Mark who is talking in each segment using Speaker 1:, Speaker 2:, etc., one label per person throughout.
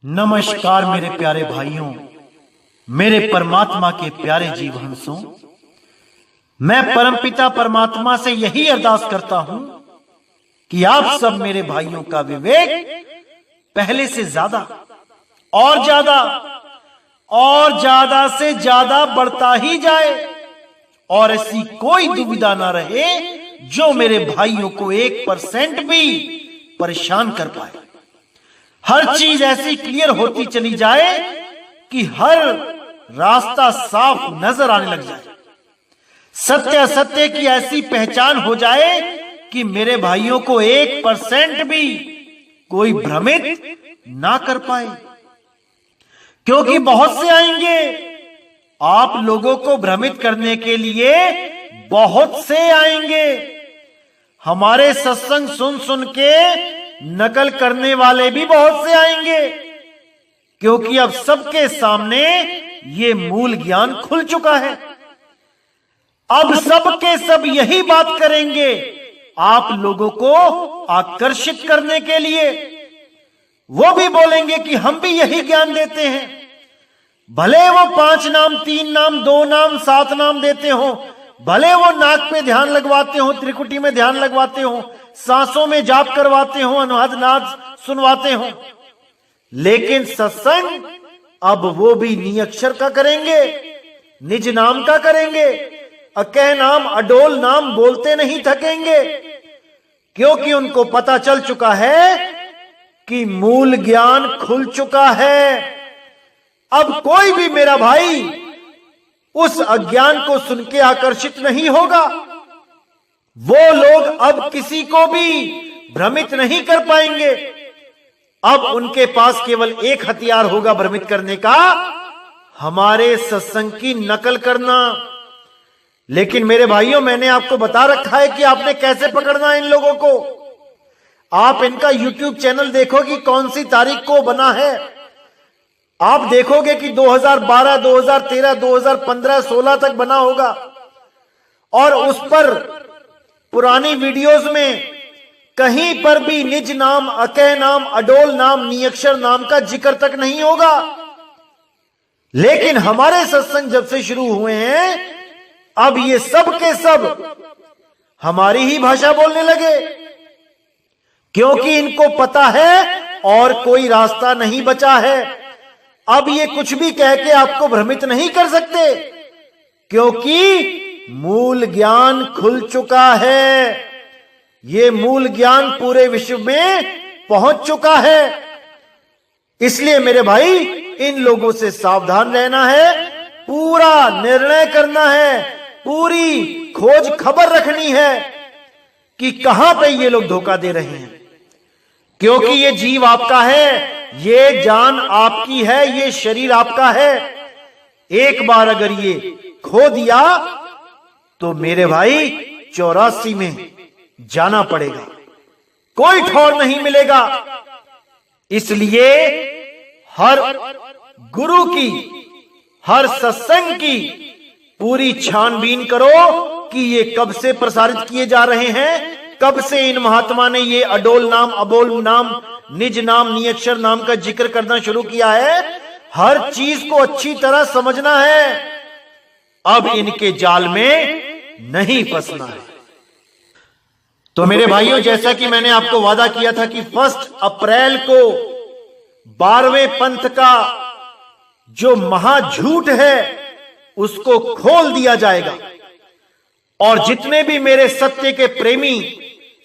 Speaker 1: नमस्कार मेरे प्यारे भाइयों, मेरे परमात्मा के प्यारे जीव हंसों। मैं परमपिता परमात्मा से यही अरदास करता हूं कि आप सब मेरे भाइयों का विवेक पहले से ज्यादा और ज्यादा से ज्यादा बढ़ता ही जाए और ऐसी कोई दुविधा ना रहे जो मेरे भाइयों को 1% भी परेशान कर पाए। हर चीज ऐसी क्लियर होती चली जाए कि हर रास्ता साफ नजर आने लग जाए। सत्य असत्य की ऐसी पहचान हो जाए कि मेरे भाइयों को 1% भी कोई भ्रमित ना कर पाए, क्योंकि बहुत से आएंगे आप लोगों को भ्रमित करने के लिए। बहुत से आएंगे हमारे सत्संग सुन सुन के नकल करने वाले भी बहुत से आएंगे, क्योंकि अब सबके सामने ये मूल ज्ञान खुल चुका है। अब सबके सब यही बात करेंगे आप लोगों को आकर्षित करने के लिए। वो भी बोलेंगे कि हम भी यही ज्ञान देते हैं, भले वो 5 नाम 3 नाम 2 नाम 7 नाम देते हो, भले वो नाक पे ध्यान लगवाते हो, त्रिकुटी में ध्यान लगवाते हो, सांसों में जाप करवाते हो, अनहद नाद सुनवाते हो, लेकिन सत्संग अब वो भी निअक्षर का करेंगे, निज नाम का करेंगे। अकह नाम अडोल नाम बोलते नहीं थकेंगे, क्योंकि उनको पता चल चुका है कि मूल ज्ञान खुल चुका है। अब कोई भी मेरा भाई उस अज्ञान को सुन के आकर्षित नहीं होगा। वो लोग अब किसी को भी भ्रमित नहीं कर पाएंगे। अब उनके पास केवल एक हथियार होगा भ्रमित करने का, हमारे सत्संग की नकल करना। लेकिन मेरे भाइयों, मैंने आपको बता रखा है कि आपने कैसे पकड़ना है इन लोगों को। आप इनका YouTube चैनल देखो कि कौन सी तारीख को बना है। आप देखोगे कि 2012, 2013, 2015, 16 तक बना होगा, और उस पर पुरानी वीडियोस में कहीं पर भी निज नाम, अकह नाम, अडोल नाम, निअक्षर नाम का जिक्र तक नहीं होगा। लेकिन हमारे सत्संग जब से शुरू हुए हैं, अब ये सब के सब हमारी ही भाषा बोलने लगे, क्योंकि इनको पता है और कोई रास्ता नहीं बचा है। अब ये कुछ भी कह के आपको भ्रमित नहीं कर सकते, क्योंकि मूल ज्ञान खुल चुका है। ये मूल ज्ञान पूरे विश्व में पहुंच चुका है। इसलिए मेरे भाई, इन लोगों से सावधान रहना है, पूरा निर्णय करना है, पूरी खोज खबर रखनी है कि कहां पे ये लोग धोखा दे रहे हैं। क्योंकि ये जीव आपका है, ये जान आपकी है, ये शरीर आपका है। एक बार अगर ये खो दिया तो मेरे भाई 84 में जाना पड़ेगा, कोई ठौर नहीं मिलेगा। इसलिए हर गुरु की, हर सत्संग की पूरी छानबीन करो कि ये कब से प्रसारित किए जा रहे हैं, कब से इन महात्मा ने ये अडोल नाम, अबोल नाम, निज नाम, निअक्षर नाम का जिक्र करना शुरू किया है। हर चीज को अच्छी तरह समझना है, अब इनके जाल में नहीं फंसना है। तो मेरे भाइयों, जैसा कि मैंने आपको वादा किया था कि 1 अप्रैल को 12वें पंथ का जो महाझूठ है उसको खोल दिया जाएगा, और जितने भी मेरे सत्य के प्रेमी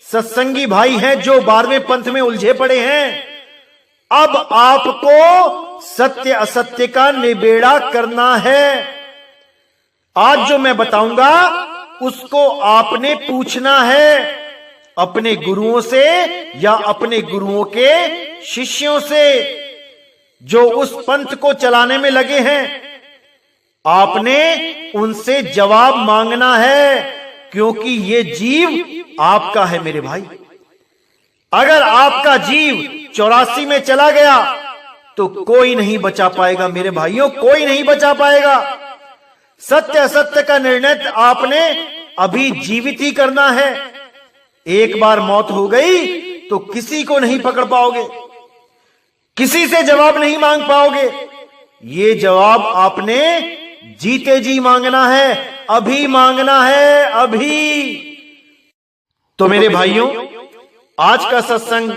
Speaker 1: सत्संगी भाई हैं जो 12वें पंथ में उलझे पड़े हैं, अब आपको सत्य असत्य का निबेड़ा करना है। आज जो मैं बताऊंगा उसको आपने पूछना है अपने गुरुओं से या अपने गुरुओं के शिष्यों से जो उस पंथ को चलाने में लगे हैं। आपने उनसे जवाब मांगना है, क्योंकि ये जीव आपका है मेरे भाई। अगर आपका जीव 84 में चला गया तो कोई नहीं बचा पाएगा मेरे भाइयों, कोई नहीं बचा पाएगा। सत्य असत्य का निर्णय आपने अभी जीवित ही करना है। एक बार मौत हो गई तो किसी को नहीं पकड़ पाओगे। किसी से जवाब नहीं मांग पाओगे। ये जवाब आपने जीते जी मांगना है, अभी मांगना है, अभी। तो मेरे भाइयों, आज का सत्संग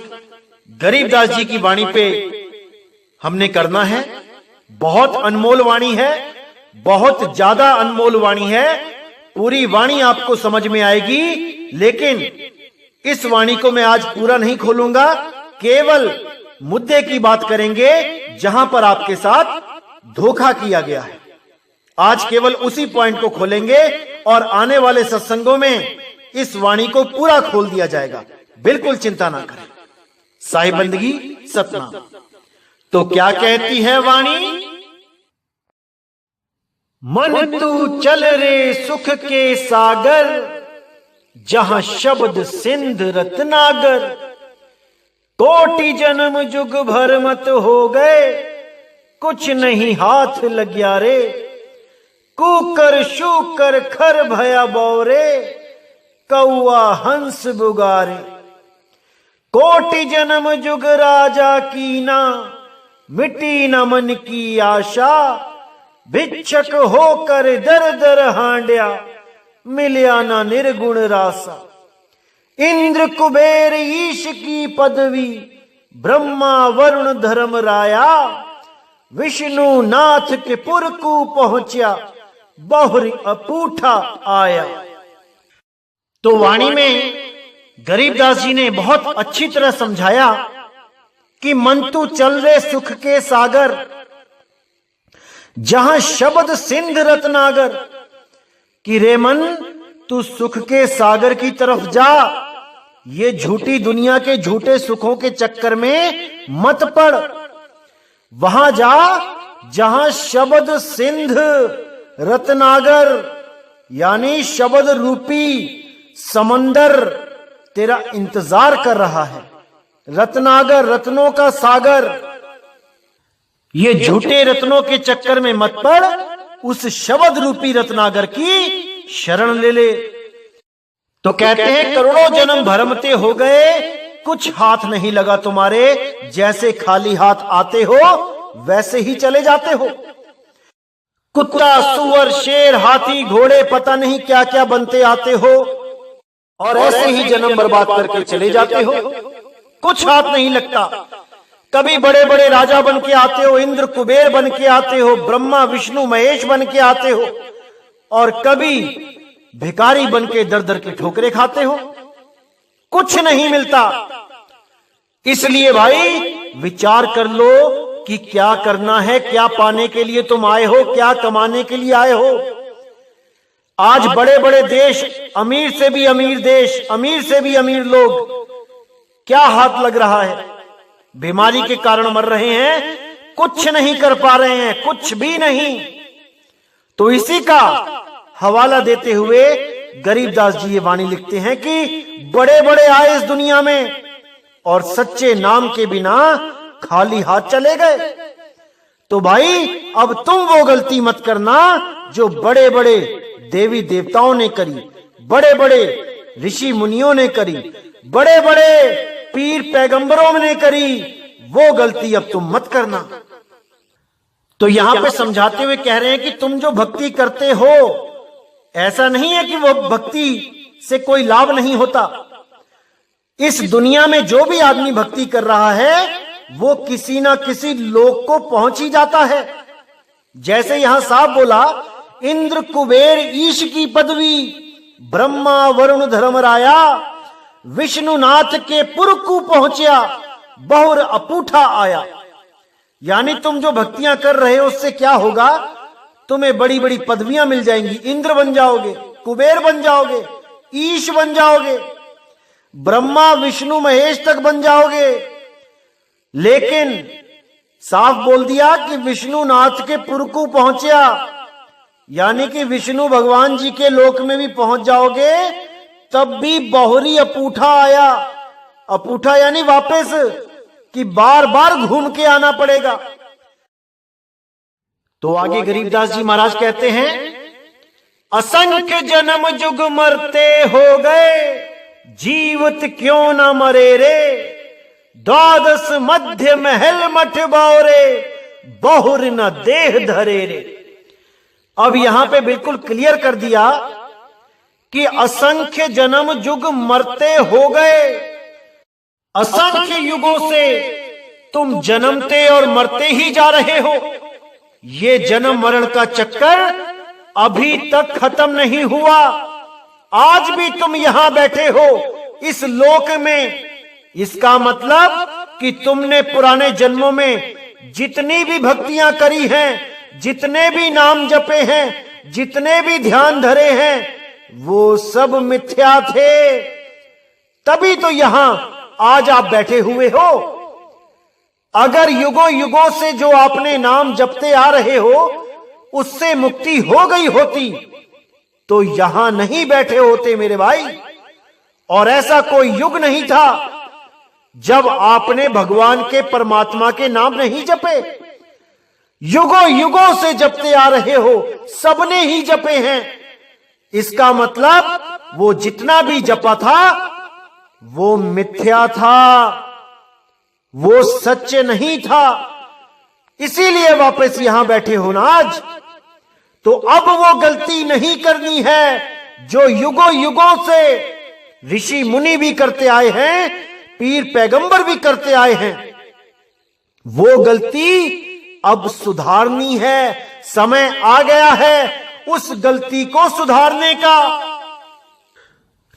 Speaker 1: गरीबदास जी की वाणी पे हमने करना है। बहुत अनमोल वाणी है, बहुत ज्यादा अनमोल वाणी है। पूरी वाणी आपको समझ में आएगी, लेकिन इस वाणी को मैं आज पूरा नहीं खोलूंगा। केवल मुद्दे की बात करेंगे जहां पर आपके साथ धोखा किया गया है। आज केवल उसी पॉइंट को खोलेंगे और आने वाले सत्संगों में इस वाणी को पूरा खोल दिया जाएगा। बिल्कुल चिंता ना करें। साहिब बंदगी सतनाम। तो क्या कहती है वाणी? मन तू चल रे सुख के सागर, जहां शब्द सिंध रत्नागर। कोटि जन्म जुग भर मत हो गए, कुछ नहीं हाथ लग्या रे। कुकर शूकर खर भया बौरे, कौआ हंस बुगारे। कोटि जन्म जुग राजा कीना, मिटी न मन की आशा। भिक्षक होकर दर दर हांड्या, मिल्या न निर्गुण रासा। इंद्र कुबेर ईश की पदवी, ब्रह्मा वरुण धर्म राया। विष्णु नाथ के पुर को पहुंचा, बहुरी अपूठा आया। तो वाणी में गरीबदास जी ने बहुत अच्छी तरह समझाया कि मन तू चल रे सुख के सागर, जहां शब्द सिंध रत्नागर। कि रे मन, तू सुख के सागर की तरफ जा। ये झूठी दुनिया के झूठे सुखों के चक्कर में मत पड़। वहां जा जहां शब्द सिंध रत्नागर, यानी शब्द रूपी समंदर तेरा इंतजार कर रहा है। रत्नागर, रत्नों का सागर। ये झूठे रत्नों के चक्कर में मत पड़, उस शब्द रूपी रत्नागर की शरण ले ले। तो कहते हैं करोड़ों जन्म भरमते हो गए, कुछ हाथ नहीं लगा तुम्हारे। जैसे खाली हाथ आते हो वैसे ही चले जाते हो। कुत्ता सुअर शेर हाथी घोड़े पता नहीं क्या क्या बनते आते हो, और ऐसे ही जन्म बर्बाद करके चले जाते हो। कुछ हाथ नहीं लगता। कभी बड़े बड़े राजा बन के आते हो, इंद्र कुबेर बन के आते हो, ब्रह्मा विष्णु महेश बन के आते हो, और कभी भिखारी बन के दर दर के ठोकरे खाते हो। कुछ नहीं मिलता। इसलिए भाई विचार कर लो कि क्या करना है, क्या पाने के लिए तुम आए हो, क्या कमाने के लिए आए हो। आज बड़े बड़े देश, अमीर से भी अमीर देश, अमीर से भी अमीर लोग, क्या हाथ लग रहा है? बीमारी के कारण मर रहे हैं, कुछ नहीं कर पा रहे हैं, कुछ भी नहीं। तो इसी का हवाला देते हुए गरीबदास जी ये वाणी लिखते हैं कि बड़े बड़े आए इस दुनिया में और सच्चे नाम के बिना खाली हाथ चले गए। तो भाई अब तुम वो गलती मत करना जो बड़े बड़े देवी देवताओं ने करी, बड़े बड़े ऋषि मुनियों ने करी, बड़े बड़े पीर पैगंबरों ने करी। वो गलती अब तुम मत करना। तो यहां पे समझाते हुए कह रहे हैं कि तुम जो भक्ति करते हो, ऐसा नहीं है कि वो भक्ति से कोई लाभ नहीं होता। इस दुनिया में जो भी आदमी भक्ति कर रहा है वो किसी ना किसी लोक को पहुंच ही जाता है। जैसे यहां साफ बोला, इंद्र कुबेर ईश की पदवी, ब्रह्मा वरुण धर्म राया। विष्णुनाथ के पुर को पहुंचा, बहुर अपूठा आया। यानी तुम जो भक्तियां कर रहे हो उससे क्या होगा? तुम्हें बड़ी बड़ी पदवियां मिल जाएंगी। इंद्र बन जाओगे, कुबेर बन जाओगे, ईश बन जाओगे, ब्रह्मा विष्णु महेश तक बन जाओगे। लेकिन साफ बोल दिया कि विष्णुनाथ के पुर को पहुंचा, यानी कि विष्णु भगवान जी के लोक में भी पहुंच जाओगे, तब भी बहुरी अपूठा आया। अपूठा यानी वापस, कि बार बार घूम के आना पड़ेगा। तो आगे गरीबदास जी महाराज कहते हैं, असंख्य जन्म जुग मरते हो गए, जीवत क्यों न मरे रे। द्वादश मध्य महल मठ बावरे, बहुर न देह धरे रे। अब यहां पे बिल्कुल क्लियर कर दिया कि असंख्य जन्म युग मरते हो गए, असंख्य युगों से तुम जन्मते और मरते ही जा रहे हो। ये जन्म मरण का चक्कर अभी तक खत्म नहीं हुआ। आज भी तुम यहां बैठे हो इस लोक में। इसका मतलब कि तुमने पुराने जन्मों में जितनी भी भक्तियां करी हैं, जितने भी नाम जपे हैं, जितने भी ध्यान धरे हैं, वो सब मिथ्या थे। तभी तो यहां आज आप बैठे हुए हो। अगर युगों युगों से जो आपने नाम जपते आ रहे हो उससे मुक्ति हो गई होती तो यहां नहीं बैठे होते मेरे भाई। और ऐसा कोई युग नहीं था जब आपने भगवान के परमात्मा के नाम नहीं जपे। युगों युगों से जपते आ रहे हो, सबने ही जपे हैं। इसका मतलब वो जितना भी जपा था वो मिथ्या था, वो सच्चे नहीं था। इसीलिए वापस यहां बैठे हो ना आज। तो अब वो गलती नहीं करनी है जो युगों युगों से ऋषि मुनि भी करते आए हैं, पीर पैगंबर भी करते आए हैं। वो गलती अब सुधारनी है। समय आ गया है उस गलती को सुधारने का।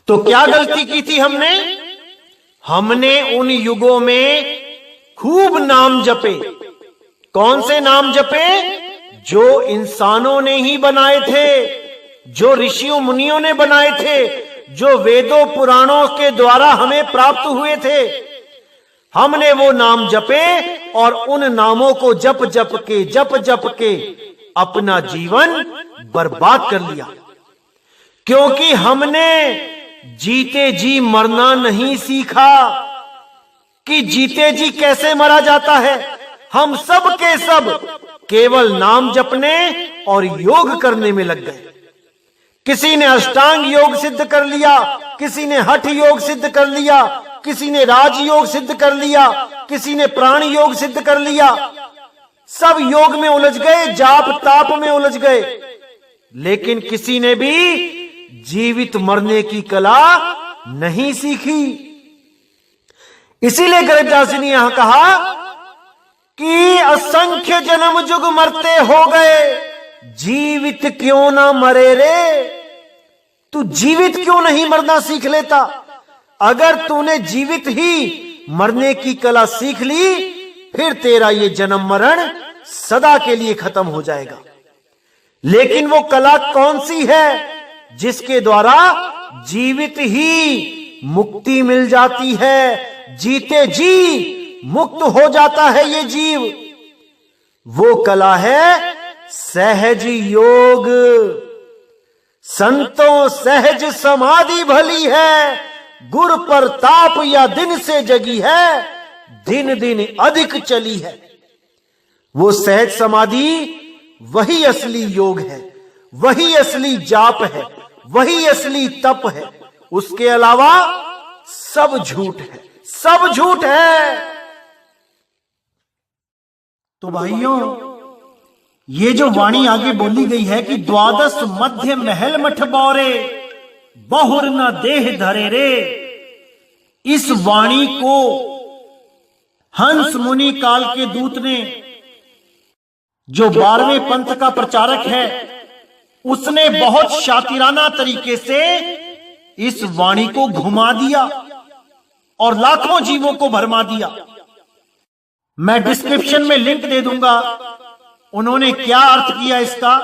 Speaker 1: तो क्या गलती की थी हमने? हमने उन युगों में खूब नाम जपे। कौन से नाम जपे? जो इंसानों ने ही बनाए थे, जो ऋषियों मुनियों ने बनाए थे, जो वेदों पुराणों के द्वारा हमें प्राप्त हुए थे। हमने वो नाम जपे और उन नामों को जप जप के अपना जीवन बर्बाद कर लिया। क्योंकि हमने जीते जी मरना नहीं सीखा कि जीते जी कैसे मरा जाता है। हम सब के सब केवल नाम जपने और योग करने में लग गए। किसी ने अष्टांग योग सिद्ध कर लिया, किसी ने हठ योग सिद्ध कर लिया, किसी ने राज योग सिद्ध कर लिया, किसी ने प्राण योग सिद्ध कर लिया। सब योग में उलझ गए, जाप ताप में उलझ गए। लेकिन किसी ने भी जीवित मरने की कला नहीं सीखी। इसीलिए गरीबदास जी ने यहां कहा कि असंख्य जन्म युग मरते हो गए, जीवित क्यों ना मरे रे। तू जीवित क्यों नहीं मरना सीख लेता? अगर तूने जीवित ही मरने की कला सीख ली फिर तेरा ये जन्म मरण सदा के लिए खत्म हो जाएगा। लेकिन वो कला कौन सी है जिसके द्वारा जीवित ही मुक्ति मिल जाती है, जीते जी मुक्त हो जाता है ये जीव? वो कला है सहज योग। संतों सहज समाधि भली है, गुर पर ताप या दिन से जगी है, दिन दिन अधिक चली है। वो सहज समाधि वही असली योग है, वही असली जाप है, वही असली तप है। उसके अलावा सब झूठ है, सब झूठ है। तो भाइयों, ये जो वाणी आगे बोली गई है कि द्वादश मध्य महल मठ बौरे, बहुर न देह धरे रे, इस वाणी को हंस मुनि काल के दूत ने, जो 12वें पंथ का प्रचारक है, उसने बहुत शातिराना तरीके से इस वाणी को घुमा दिया और लाखों जीवों को भरमा दिया। मैं डिस्क्रिप्शन में लिंक दे दूंगा, उन्होंने क्या अर्थ किया इसका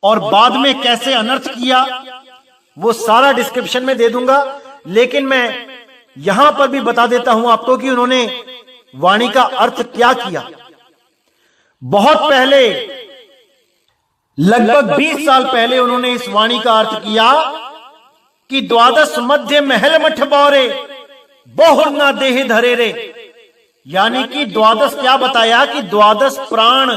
Speaker 1: और बाद में कैसे अनर्थ किया, वो सारा डिस्क्रिप्शन में दे दूंगा। लेकिन मैं यहां पर भी बता देता हूं आपको कि उन्होंने वाणी का अर्थ क्या किया। बहुत पहले, लगभग 20 साल पहले उन्होंने इस वाणी का अर्थ किया कि द्वादश मध्य महल मठ बौरे, बहुर ना देह धरे रे। यानी कि द्वादश क्या बताया कि द्वादश प्राण,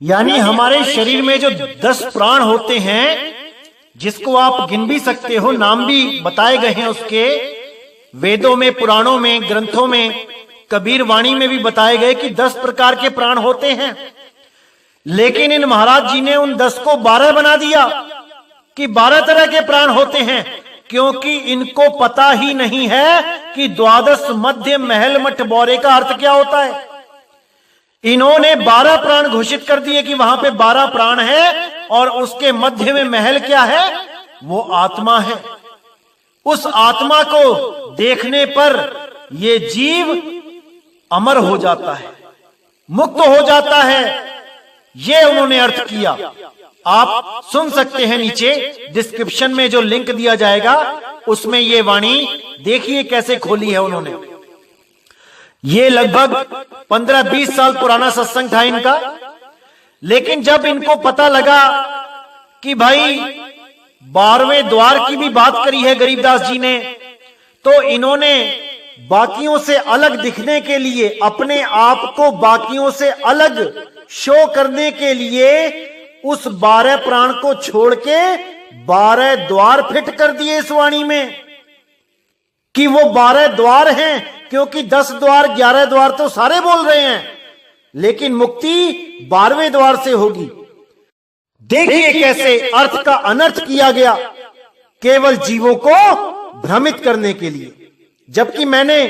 Speaker 1: यानी हमारे शरीर में जो 10 प्राण होते हैं, जिसको आप गिन भी सकते हो, नाम भी बताए गए हैं उसके, वेदों में, पुराणों में, ग्रंथों में, कबीर वाणी में भी बताए गए कि 10 प्रकार के प्राण होते हैं। लेकिन इन महाराज जी ने उन 10 को 12 बना दिया कि 12 तरह के प्राण होते हैं, क्योंकि इनको पता ही नहीं है कि द्वादश मध्य महल मठ बौरे का अर्थ क्या होता है। इन्होंने 12 प्राण घोषित कर दिए कि वहां पे 12 प्राण है, और उसके मध्य में महल क्या है, वो आत्मा है। उस आत्मा को देखने पर ये जीव अमर हो जाता है, मुक्त हो जाता है। ये उन्होंने अर्थ किया। आप सुन सकते हैं, नीचे डिस्क्रिप्शन में जो लिंक दिया जाएगा उसमें ये वाणी देखिए कैसे खोली है उन्होंने। ये लगभग 15-20 साल पुराना सत्संग था इनका। लेकिन जब इनको पता लगा कि भाई 12वें द्वार की भी बात करी है गरीबदास जी ने, तो इन्होंने बाकियों से अलग दिखने के लिए, अपने आप को बाकियों से अलग शो करने के लिए उस 12 प्राण को छोड़ के 12 द्वार फिट कर दिए इस वाणी में कि वो 12 द्वार हैं। क्योंकि 10 द्वार 11 द्वार तो सारे बोल रहे हैं, लेकिन मुक्ति 12वें द्वार से होगी। देखिए कैसे अर्थ का अनर्थ किया गया केवल जीवों को भ्रमित करने के लिए। जबकि मैंने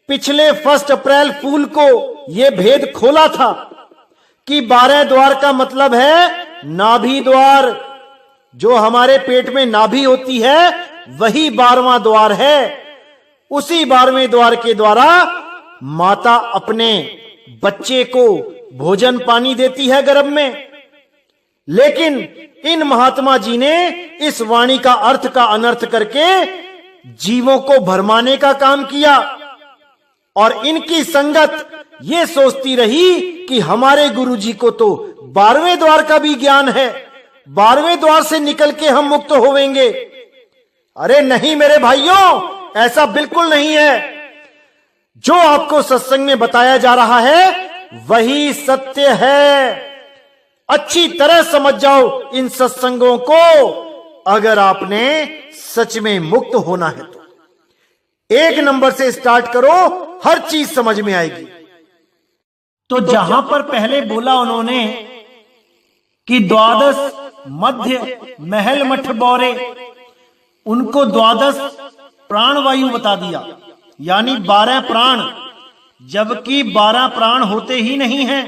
Speaker 1: पिछले 1 अप्रैल फूल को यह भेद खोला था कि 12 द्वार का मतलब है नाभि द्वार। जो हमारे पेट में नाभि होती है वही 12वां द्वार है। उसी 12वें द्वार के द्वारा माता अपने बच्चे को भोजन पानी देती है गर्भ में। लेकिन इन महात्मा जी ने इस वाणी का अर्थ का अनर्थ करके जीवों को भरमाने का काम किया, और इनकी संगत ये सोचती रही कि हमारे गुरुजी को तो 12वें द्वार का भी ज्ञान है, 12वें द्वार से निकल के हम मुक्त होवेंगे। अरे नहीं मेरे भाइयों, ऐसा बिल्कुल नहीं है। जो आपको सत्संग में बताया जा रहा है वही सत्य है। अच्छी तरह समझ जाओ इन सत्संगों को, अगर आपने सच में मुक्त होना है तो। 1 नंबर से स्टार्ट करो, हर चीज समझ में आएगी। तो जहां पर पहले बोला उन्होंने कि 12 मध्य महल मठ बौरे, उनको 12 प्राणवायु बता दिया, यानी 12 प्राण, जबकि 12 प्राण होते ही नहीं हैं।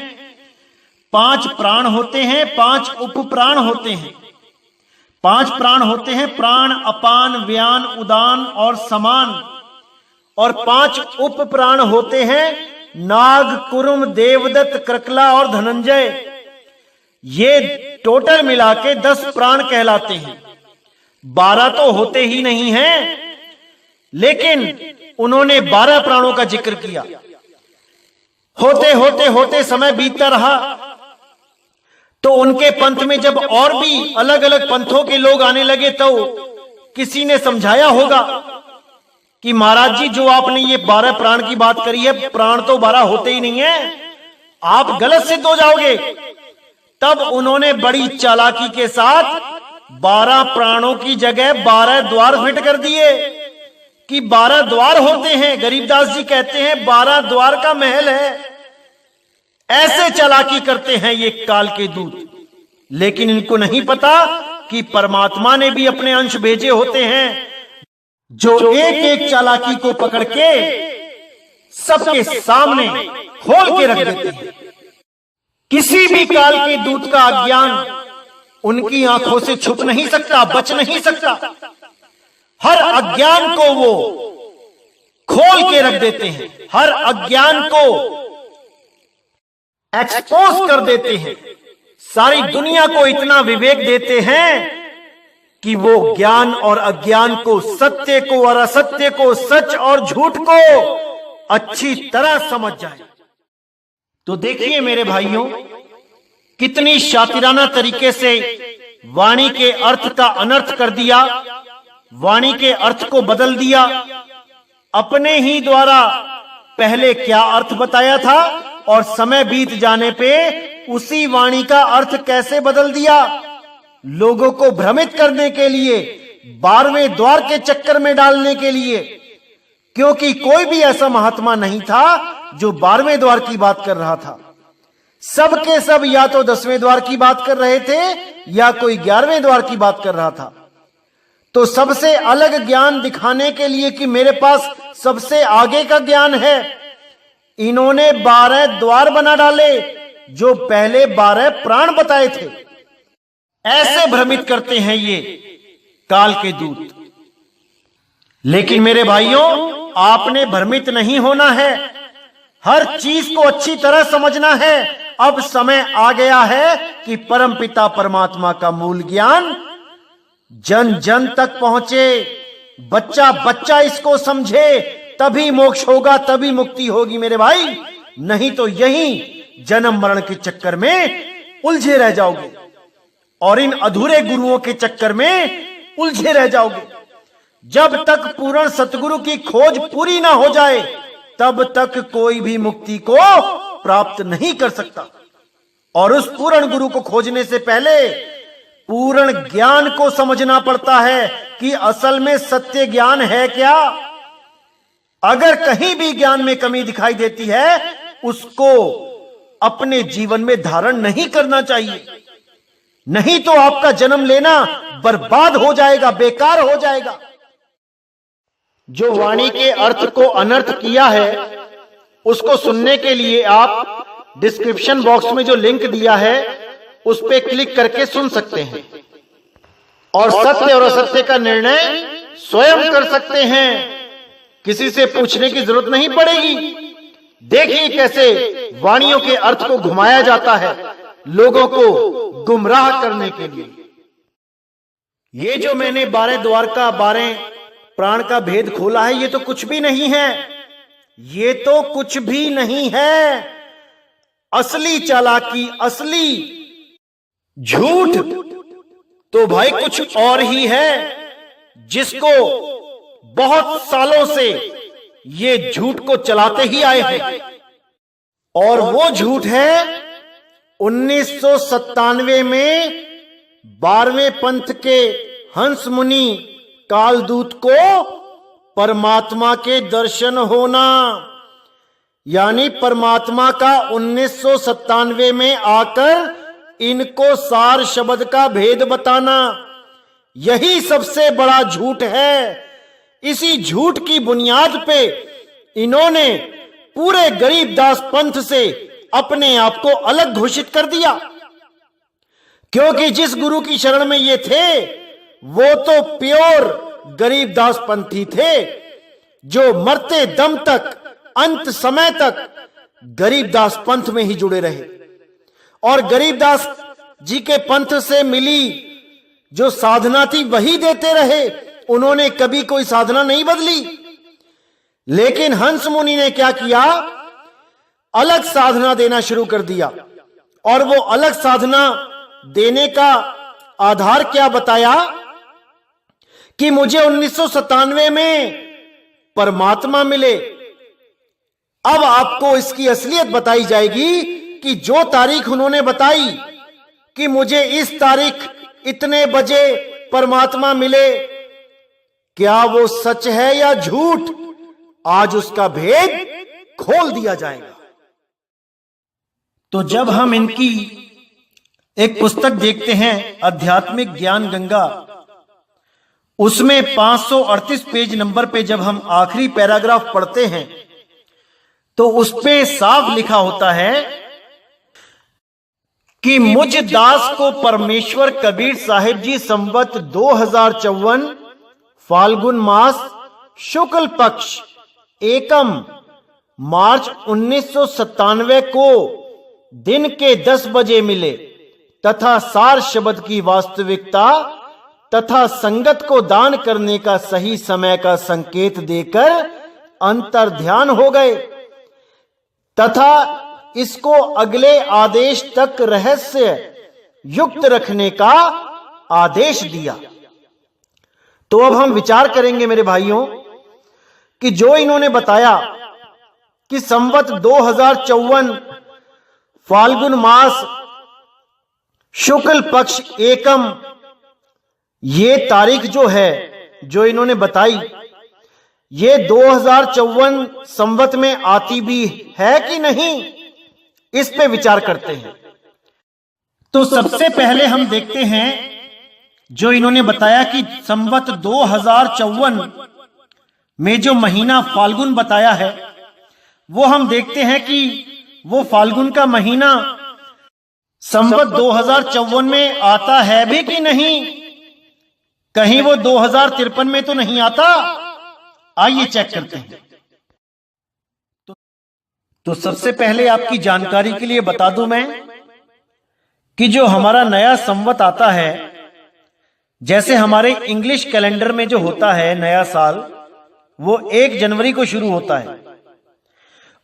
Speaker 1: 5 प्राण होते हैं, 5 उप प्राण होते हैं। 5 प्राण होते हैं, प्राण, अपान, व्यान, उदान और समान। और 5 उप प्राण होते हैं, नाग, कुरुम, देवदत्त, कृकला और धनंजय। ये टोटल मिला के 10 प्राण कहलाते हैं। 12 तो होते ही नहीं हैं, लेकिन उन्होंने 12 प्राणों का जिक्र किया। होते होते होते समय बीतता रहा, तो उनके पंथ में जब और भी अलग अलग पंथों के लोग आने लगे, तो किसी ने समझाया होगा कि महाराज जी, जो आपने ये 12 प्राण की बात करी है, प्राण तो 12 होते ही नहीं है, आप गलत सिद्ध हो जाओगे। तब उन्होंने बड़ी चालाकी के साथ 12 प्राणों की जगह 12 द्वार फिट कर दिए कि 12 द्वार होते हैं। गरीबदास जी कहते हैं 12 द्वार का महल है। ऐसे चालाकी करते हैं ये काल के दूत, लेकिन इनको नहीं पता कि परमात्मा ने भी अपने अंश भेजे होते हैं, जो एक एक चालाकी को पकड़ के सबके सामने खोल के रख देते हैं। किसी भी काल के दूत का अज्ञान उनकी आंखों से छुप नहीं सकता, बच नहीं सकता। हर अज्ञान को वो खोल के रख देते हैं, हर अज्ञान को एक्सपोज कर देते हैं। सारी दुनिया को इतना विवेक देते हैं कि वो ज्ञान और अज्ञान को, सत्य को और असत्य को, सच और झूठ को अच्छी तरह समझ जाए। तो देखिए मेरे भाइयों, कितनी शातिराना तरीके से वाणी के अर्थ का अनर्थ कर दिया, वाणी के अर्थ को बदल दिया। अपने ही द्वारा पहले क्या अर्थ बताया था और समय बीत जाने पे उसी वाणी का अर्थ कैसे बदल दिया। लोगों को भ्रमित करने के लिए, 12वें द्वार के चक्कर में डालने के लिए। क्योंकि कोई भी ऐसा महात्मा नहीं था जो 12वें द्वार की बात कर रहा था। सब के सब या तो 10वें द्वार की बात कर रहे थे या कोई 11वें द्वार की बात कर रहा था। तो सबसे अलग ज्ञान दिखाने के लिए कि मेरे पास सबसे आगे का ज्ञान है, इन्होंने 12 द्वार बना डाले जो पहले 12 प्राण बताए थे। ऐसे भ्रमित करते हैं ये काल के दूत। लेकिन मेरे भाइयों, आपने भ्रमित नहीं होना है, हर चीज को अच्छी तरह समझना है। अब समय आ गया है कि परमपिता परमात्मा का मूल ज्ञान जन जन तक पहुंचे, बच्चा बच्चा इसको समझे, तभी मोक्ष होगा, तभी मुक्ति होगी मेरे भाई। नहीं तो यही जन्म मरण के चक्कर में उलझे रह जाओगे और इन अधूरे गुरुओं के चक्कर में उलझे रह जाओगे। जब तक पूर्ण सतगुरु की खोज पूरी ना हो जाए तब तक कोई भी मुक्ति को प्राप्त नहीं कर सकता। और उस पूर्ण गुरु को खोजने से पहले पूर्ण ज्ञान को समझना पड़ता है कि असल में सत्य ज्ञान है क्या। अगर कहीं भी ज्ञान में कमी दिखाई देती है उसको अपने जीवन में धारण नहीं करना चाहिए, नहीं तो आपका जन्म लेना बर्बाद हो जाएगा, बेकार हो जाएगा। जो वाणी के अर्थ को अनर्थ किया है उसको सुनने के लिए आप डिस्क्रिप्शन बॉक्स में जो लिंक दिया है उस पर क्लिक करके सुन सकते हैं और सत्य और असत्य का निर्णय स्वयं कर सकते हैं। किसी से पूछने की जरूरत नहीं पड़ेगी। देखिए कैसे वाणियों के अर्थ को घुमाया जाता है लोगों को गुमराह करने के लिए। ये जो मैंने 12 द्वार का 12 प्राण का भेद खोला है, ये तो कुछ भी नहीं है, ये तो कुछ भी नहीं है। असली चालाकी, असली झूठ तो भाई कुछ और ही है, जिसको बहुत सालों से ये झूठ को चलाते ही आए हैं। और वो झूठ है 1997 में 12वें पंथ के हंस मुनि कालदूत को परमात्मा के दर्शन होना, यानी परमात्मा का 1997 में आकर इनको सार शब्द का भेद बताना, यही सबसे बड़ा झूठ है। इसी झूठ की बुनियाद पे इन्होंने पूरे गरीबदास पंथ से अपने आप को अलग घोषित कर दिया, क्योंकि जिस गुरु की शरण में ये थे वो तो प्योर गरीबदास पंथी थे, जो मरते दम तक, अंत समय तक गरीबदास पंथ में ही जुड़े रहे। और गरीबदास जी के पंथ से मिली जो साधना थी वही देते रहे, उन्होंने कभी कोई साधना नहीं बदली। लेकिन हंस मुनि ने क्या किया, अलग साधना देना शुरू कर दिया। और वो अलग साधना देने का आधार क्या बताया कि मुझे 1997 में परमात्मा मिले। अब आपको इसकी असलियत बताई जाएगी कि जो तारीख उन्होंने बताई कि मुझे इस तारीख इतने बजे परमात्मा मिले, क्या वो सच है या झूठ, आज उसका भेद खोल दिया जाएगा। तो जब हम इनकी एक पुस्तक देखते हैं आध्यात्मिक ज्ञान गंगा, उसमें 538 पेज नंबर पे जब हम आखिरी पैराग्राफ पढ़ते हैं तो उस पे साफ लिखा होता है कि मुझ दास को परमेश्वर कबीर साहिब जी संवत 2054 फाल्गुन मास शुक्ल पक्ष एकम मार्च 1997 को दिन के 10 बजे मिले तथा सार शब्द की वास्तविकता तथा संगत को दान करने का सही समय का संकेत देकर अंतर ध्यान हो गए तथा इसको अगले आदेश तक रहस्य युक्त रखने का आदेश दिया। तो अब हम विचार करेंगे मेरे भाइयों कि जो इन्होंने बताया कि संवत 2054 फाल्गुन मास शुक्ल पक्ष एकम, ये तारीख जो है जो इन्होंने बताई, ये 2054 संवत में आती भी है कि नहीं, इस पे विचार करते हैं। तो सबसे पहले हम देखते हैं जो इन्होंने बताया कि संवत 2054 में जो महीना फाल्गुन बताया है, वो हम देखते हैं कि वो फाल्गुन का महीना संवत 2054 में आता है भी कि नहीं, कहीं वो 2053 में तो नहीं आता। आइए चेक करते हैं। तो सबसे पहले आपकी जानकारी के लिए बता दूं मैं कि जो हमारा नया संवत आता है, जैसे हमारे इंग्लिश कैलेंडर में जो होता है नया साल, वो 1 जनवरी को शुरू होता है,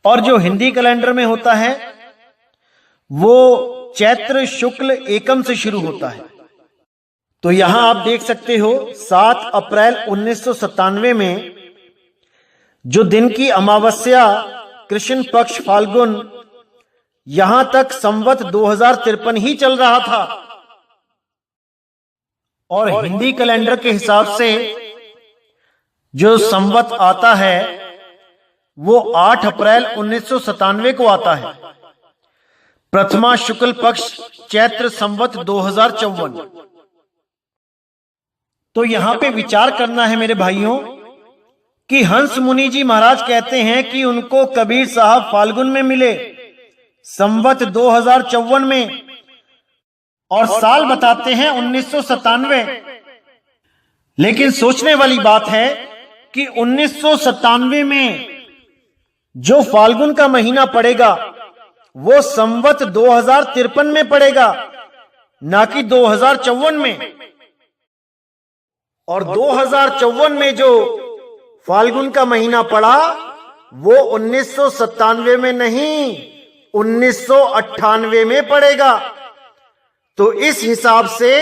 Speaker 1: और जो हिंदी कैलेंडर में होता है वो चैत्र शुक्ल एकम से शुरू होता है। तो यहां आप देख सकते हो 7 अप्रैल 1997 में जो दिन की अमावस्या कृष्ण पक्ष फाल्गुन, यहां तक संवत 2053 ही चल रहा था, और हिंदी कैलेंडर के हिसाब से जो संवत आता है वो 8 अप्रैल 1997 को आता है, प्रथमा शुक्ल पक्ष चैत्र संवत 2054। तो यहां पे विचार करना है मेरे भाइयों कि हंस मुनि जी महाराज कहते हैं कि उनको कबीर साहब फाल्गुन में मिले संवत 2054 में, और साल बताते हैं 1997। लेकिन सोचने वाली बात है कि 1997 में जो फाल्गुन का महीना पड़ेगा वो संवत 2053 में पड़ेगा, ना कि 2054 में। और 2054 में जो फाल्गुन का महीना पड़ा वो 1997 में नहीं, 1998 में पड़ेगा। तो इस हिसाब से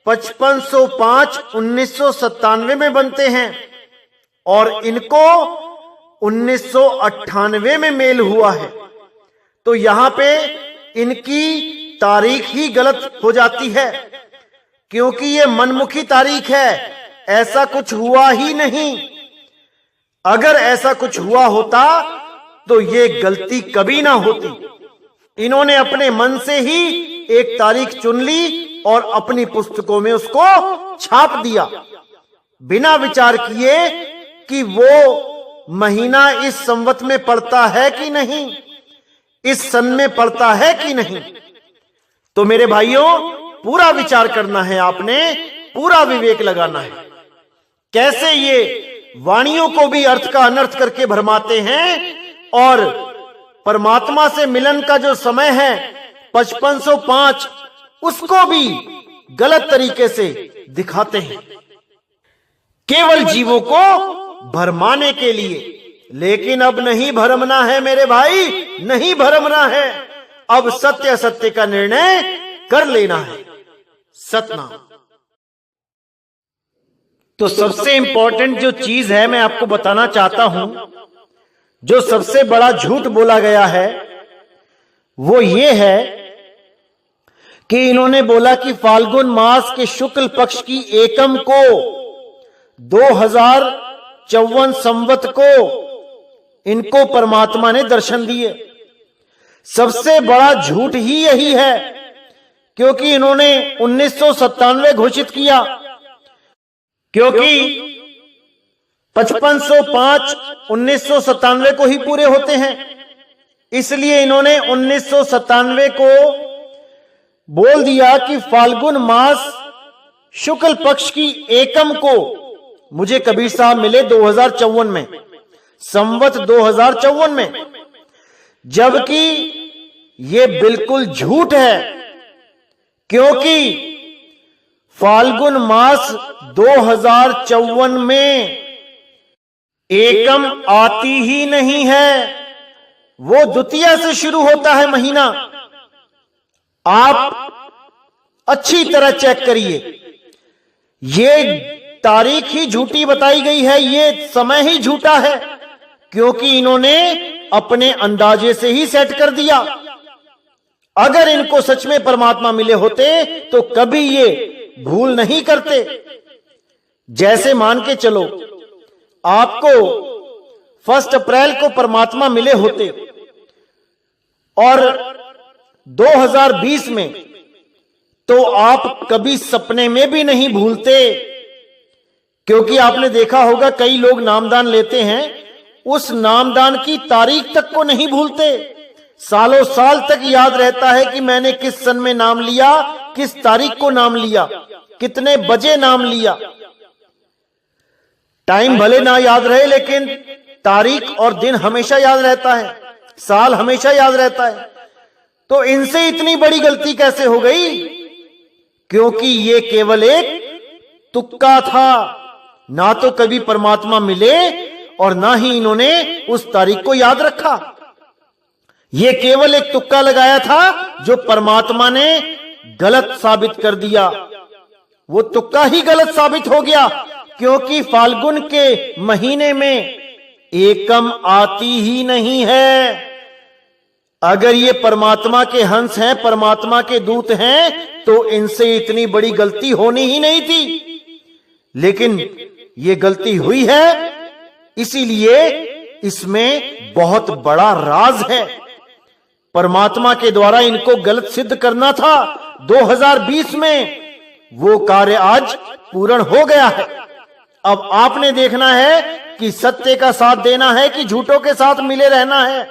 Speaker 1: 5505 1997 में बनते हैं, और इनको 1998 में मेल हुआ है। तो यहां पे इनकी तारीख ही गलत हो जाती है, क्योंकि ये मनमुखी तारीख है, ऐसा कुछ हुआ ही नहीं। अगर ऐसा कुछ हुआ होता तो ये गलती कभी ना होती। इन्होंने अपने मन से ही एक तारीख चुन ली और अपनी पुस्तकों में उसको छाप दिया, बिना विचार किए कि वो महीना इस संवत में पड़ता है कि नहीं, इस सन में पड़ता है कि नहीं। तो मेरे भाइयों, पूरा विचार करना है आपने, पूरा विवेक लगाना है। कैसे ये वाणियों को भी अर्थ का अनर्थ करके भरमाते हैं, और परमात्मा से मिलन का जो समय है 5505 उसको भी गलत तरीके से दिखाते हैं, केवल जीवों को भरमाने के लिए। लेकिन अब नहीं भरमना है मेरे भाई, नहीं भरमना है। अब सत्य असत्य का निर्णय कर लेना है। सतनाम। तो सबसे इंपॉर्टेंट जो चीज है मैं आपको बताना चाहता हूं, जो सबसे बड़ा झूठ बोला गया है वो ये है कि इन्होंने बोला कि फाल्गुन मास के शुक्ल पक्ष की एकम को 2054 संवत को इनको परमात्मा ने दर्शन दिए। सबसे बड़ा झूठ ही यही है, क्योंकि इन्होंने 1997 घोषित किया, क्योंकि 5505 1997 को ही पूरे होते हैं, इसलिए इन्होंने 1997 को बोल दिया कि फाल्गुन मास शुक्ल पक्ष की एकम को मुझे कबीर साहब मिले 2054 में, संवत 2054 में, जबकि ये बिल्कुल झूठ है, क्योंकि फाल्गुन मास 2054 में एकम आती ही नहीं है, वो द्वितीया से शुरू होता है महीना। आप अच्छी तरह चेक करिए, ये तारीख ही झूठी बताई गई है, ये समय ही झूठा है, क्योंकि इन्होंने अपने अंदाजे से ही सेट कर दिया। अगर इनको सच में परमात्मा मिले होते तो कभी ये भूल नहीं करते। जैसे मान के चलो आपको 1 अप्रैल को परमात्मा मिले होते और 2020 में, तो आप कभी सपने में भी नहीं भूलते। क्योंकि आपने देखा होगा कई लोग नामदान लेते हैं, उस नामदान की तारीख तक को नहीं भूलते, सालों साल तक याद रहता है कि मैंने किस सन में नाम लिया, किस तारीख को नाम लिया, कितने बजे नाम लिया। टाइम भले ना याद रहे, लेकिन तारीख और दिन हमेशा याद रहता है, साल हमेशा याद रहता है। तो इनसे इतनी बड़ी गलती कैसे हो गई? क्योंकि ये केवल एक तुक्का था। ना तो कभी परमात्मा मिले और ना ही इन्होंने उस तारीख को याद रखा। ये केवल एक तुक्का लगाया था जो परमात्मा ने गलत साबित कर दिया। वो तुक्का ही गलत साबित हो गया, क्योंकि फाल्गुन के महीने में एकम आती ही नहीं है। अगर ये परमात्मा के हंस हैं, परमात्मा के दूत हैं, तो इनसे इतनी बड़ी गलती होनी ही नहीं थी। लेकिन ये गलती हुई है, इसीलिए इसमें बहुत बड़ा राज है। परमात्मा के द्वारा इनको गलत सिद्ध करना था 2020 में, वो कार्य आज पूर्ण हो गया है। अब आपने देखना है कि सत्य का साथ देना है कि झूठों के साथ मिले रहना है।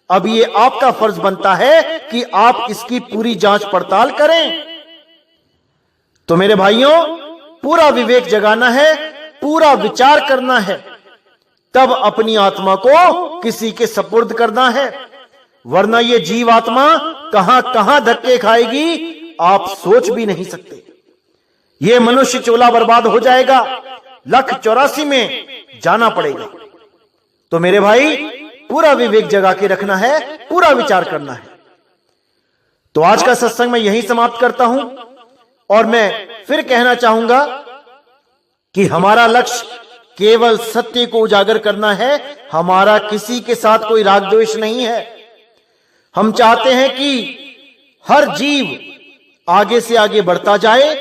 Speaker 1: अब ये आपका फर्ज बनता है कि आप इसकी पूरी जांच पड़ताल करें। तो मेरे भाइयों, पूरा विवेक जगाना है, पूरा विचार करना है, तब अपनी आत्मा को किसी के सपुर्द करना है। वरना ये जीव आत्मा कहां कहां धक्के खाएगी, आप सोच भी नहीं सकते। ये मनुष्य चोला बर्बाद हो जाएगा, 184 में जाना पड़ेगा। तो मेरे भाई, पूरा विवेक जगा के रखना है, पूरा विचार करना है। तो आज का सत्संग मैं यहीं समाप्त करता हूं, और मैं फिर कहना चाहूंगा कि हमारा लक्ष्य केवल सत्य को उजागर करना है। हमारा किसी के साथ कोई राग द्वेष नहीं है। हम चाहते हैं कि हर जीव आगे से आगे बढ़ता जाए,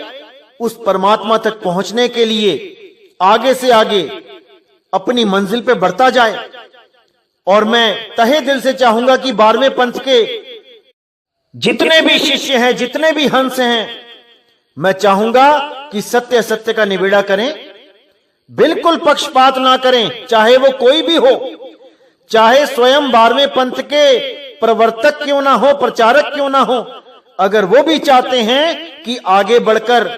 Speaker 1: उस परमात्मा तक पहुंचने के लिए आगे से आगे अपनी मंजिल पे बढ़ता जाए। और मैं तहे दिल से चाहूंगा कि 12वें पंथ के जितने भी शिष्य हैं, जितने भी हंस हैं, मैं चाहूंगा कि सत्य सत्य का निबेड़ा करें, बिल्कुल पक्षपात ना करें, चाहे वो कोई भी हो, चाहे स्वयं 12वें पंथ के प्रवर्तक क्यों ना हो, प्रचारक क्यों ना हो। अगर वो भी चाहते हैं कि आगे बढ़कर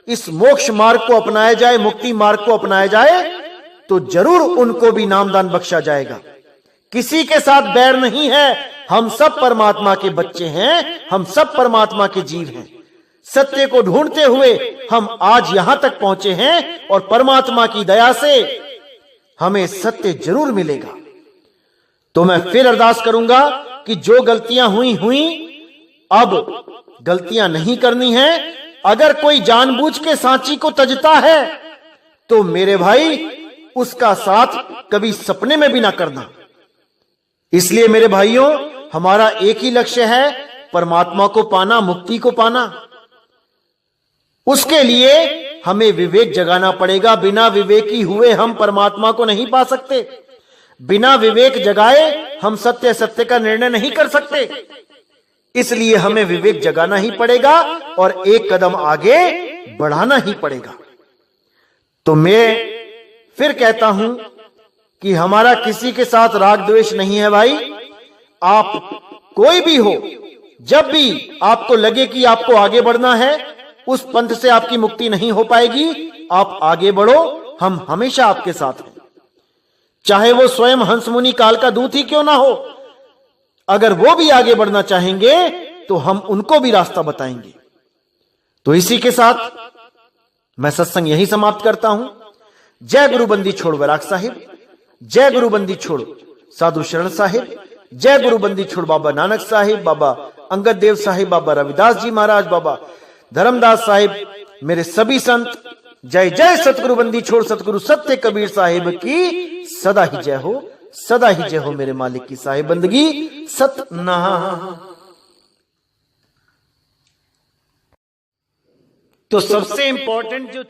Speaker 1: इस मोक्ष मार्ग को अपनाया जाए, मुक्ति मार्ग को अपनाया जाए, तो जरूर उनको भी नामदान बख्शा जाएगा। किसी के साथ बैर नहीं है, हम सब परमात्मा के बच्चे हैं, हम सब परमात्मा के जीव हैं। सत्य को ढूंढते हुए हम आज यहां तक पहुंचे हैं, और परमात्मा की दया से हमें सत्य जरूर मिलेगा। तो मैं फिर अरदास करूंगा कि जो गलतियां हुई, अब गलतियां नहीं करनी है। अगर कोई जानबूझ के सांची को तजता है, तो मेरे भाई उसका साथ कभी सपने में भी ना करना। इसलिए मेरे भाइयों, हमारा एक ही लक्ष्य है, परमात्मा को पाना, मुक्ति को पाना। उसके लिए हमें विवेक जगाना पड़ेगा। बिना विवेकी हुए हम परमात्मा को नहीं पा सकते। बिना विवेक जगाए हम सत्य सत्य का निर्णय नहीं कर सकते। इसलिए हमें विवेक जगाना ही पड़ेगा और एक कदम आगे बढ़ाना ही पड़ेगा। तो मैं फिर कहता हूं कि हमारा किसी के साथ राग द्वेष नहीं है भाई। आप कोई भी हो, जब भी आपको लगे कि आपको आगे बढ़ना है, उस पंथ से आपकी मुक्ति नहीं हो पाएगी, आप आगे बढ़ो, हम हमेशा आपके साथ हैं। चाहे वो स्वयं हंस मुनि काल का दूत ही क्यों ना हो, अगर वो भी आगे बढ़ना चाहेंगे तो हम उनको भी रास्ता बताएंगे। तो इसी के साथ मैं सत्संग यही समाप्त करता हूं। जय गुरु बंदी छोड़ वैराग साहिब, जय गुरु बंदी छोड़ साधु शरण साहिब, जय गुरु बंदी छोड़ बाबा नानक साहिब, बाबा अंगद देव साहिब, बाबा रविदास जी महाराज, बाबा धर्मदास साहिब, मेरे सभी संत। जय जय सतगुरु बंदी छोड़ सतगुरु सत्य कबीर साहिब की सदा ही जय हो, सदा ही जय हो मेरे मालिक की साहिब बंदगी सतनाम। तो सबसे इंपॉर्टेंट जो